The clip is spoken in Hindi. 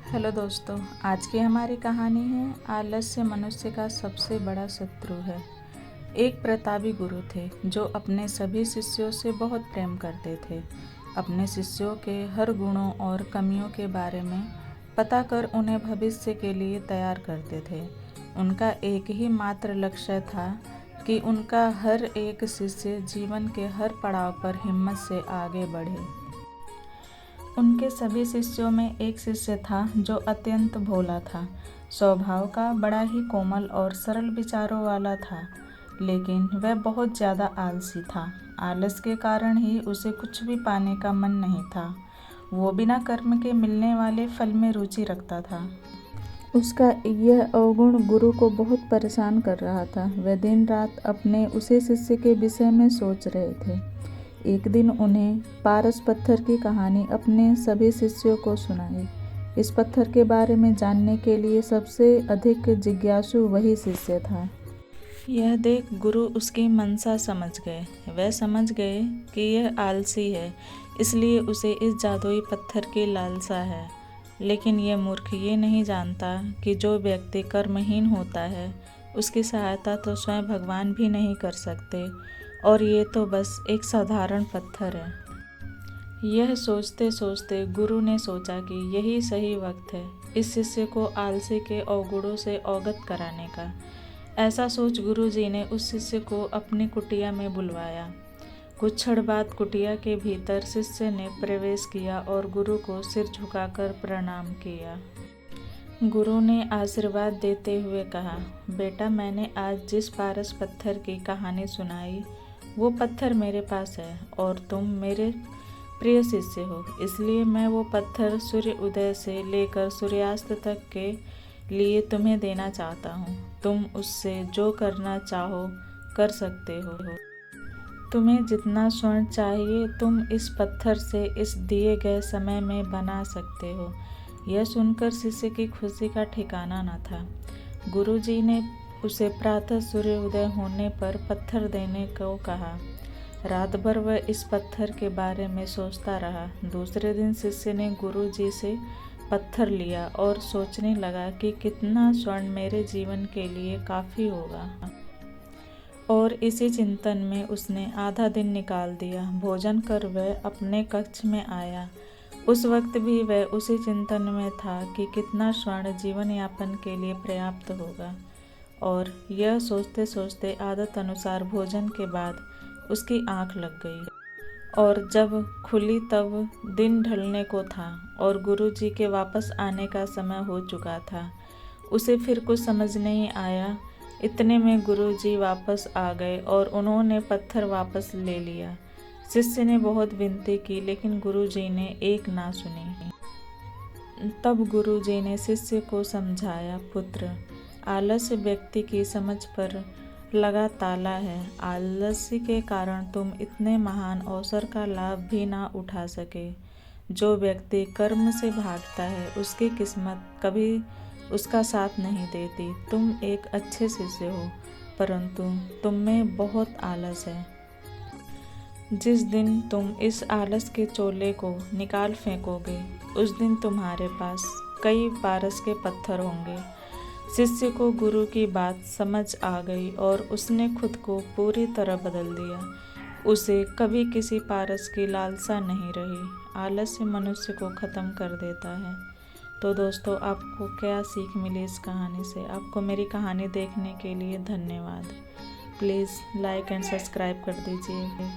हेलो दोस्तों, आज की हमारी कहानी है आलस्य मनुष्य का सबसे बड़ा शत्रु है। एक प्रतापी गुरु थे जो अपने सभी शिष्यों से बहुत प्रेम करते थे। अपने शिष्यों के हर गुणों और कमियों के बारे में पता कर उन्हें भविष्य के लिए तैयार करते थे। उनका एक ही मात्र लक्ष्य था कि उनका हर एक शिष्य जीवन के हर पड़ाव पर हिम्मत से आगे बढ़े। उनके सभी शिष्यों में एक शिष्य था जो अत्यंत भोला था, स्वभाव का बड़ा ही कोमल और सरल विचारों वाला था, लेकिन वह बहुत ज़्यादा आलसी था। आलस के कारण ही उसे कुछ भी पाने का मन नहीं था। वो बिना कर्म के मिलने वाले फल में रुचि रखता था। उसका यह अवगुण गुरु को बहुत परेशान कर रहा था। वह दिन रात अपने उसी शिष्य के विषय में सोच रहे थे। एक दिन उन्हें पारस पत्थर की कहानी अपने सभी शिष्यों को सुनाई। इस पत्थर के बारे में जानने के लिए सबसे अधिक जिज्ञासु वही शिष्य था। यह देख गुरु उसकी मंशा समझ गए। वह समझ गए कि यह आलसी है, इसलिए उसे इस जादुई पत्थर की लालसा है। लेकिन यह मूर्ख ये नहीं जानता कि जो व्यक्ति कर्महीन होता है उसकी सहायता तो स्वयं भगवान भी नहीं कर सकते, और ये तो बस एक साधारण पत्थर है। यह सोचते सोचते गुरु ने सोचा कि यही सही वक्त है इस शिष्य को आलसी के अवगुणों से अवगत कराने का। ऐसा सोच गुरु जी ने उस शिष्य को अपनी कुटिया में बुलवाया। कुछ क्षण बाद कुटिया के भीतर शिष्य ने प्रवेश किया और गुरु को सिर झुकाकर प्रणाम किया। गुरु ने आशीर्वाद देते हुए कहा, बेटा, मैंने आज जिस पारस पत्थर की कहानी सुनाई वो पत्थर मेरे पास है और तुम मेरे प्रिय शिष्य हो, इसलिए मैं वो पत्थर सूर्य उदय से लेकर सूर्यास्त तक के लिए तुम्हें देना चाहता हूँ। तुम उससे जो करना चाहो कर सकते हो। तुम्हें जितना स्वर्ण चाहिए तुम इस पत्थर से इस दिए गए समय में बना सकते हो। यह सुनकर शिष्य की खुशी का ठिकाना न था। गुरु जी ने उसे प्रातः सूर्योदय होने पर पत्थर देने को कहा। रात भर वह इस पत्थर के बारे में सोचता रहा। दूसरे दिन शिष्य ने गुरु जी से पत्थर लिया और सोचने लगा कि कितना स्वर्ण मेरे जीवन के लिए काफ़ी होगा, और इसी चिंतन में उसने आधा दिन निकाल दिया। भोजन कर वह अपने कक्ष में आया। उस वक्त भी वह उसी चिंतन में था कि कितना स्वर्ण जीवन यापन के लिए पर्याप्त होगा, और यह सोचते सोचते आदत अनुसार भोजन के बाद उसकी आंख लग गई, और जब खुली तब दिन ढलने को था और गुरु जी के वापस आने का समय हो चुका था। उसे फिर कुछ समझ नहीं आया। इतने में गुरु जी वापस आ गए और उन्होंने पत्थर वापस ले लिया। शिष्य ने बहुत विनती की, लेकिन गुरु जी ने एक ना सुनी। तब गुरु जी ने शिष्य को समझाया, पुत्र, आलस्य व्यक्ति की समझ पर लगा ताला है। आलस्य के कारण तुम इतने महान अवसर का लाभ भी ना उठा सके। जो व्यक्ति कर्म से भागता है उसकी किस्मत कभी उसका साथ नहीं देती। तुम एक अच्छे शिष्य हो, परंतु तुम में बहुत आलस है। जिस दिन तुम इस आलस के चोले को निकाल फेंकोगे उस दिन तुम्हारे पास कई पारस के पत्थर होंगे। शिष्य को गुरु की बात समझ आ गई और उसने खुद को पूरी तरह बदल दिया। उसे कभी किसी पारस की लालसा नहीं रही। आलस्य मनुष्य को ख़त्म कर देता है। तो दोस्तों, आपको क्या सीख मिली इस कहानी से? आपको मेरी कहानी देखने के लिए धन्यवाद। प्लीज़ लाइक एंड सब्सक्राइब कर दीजिए।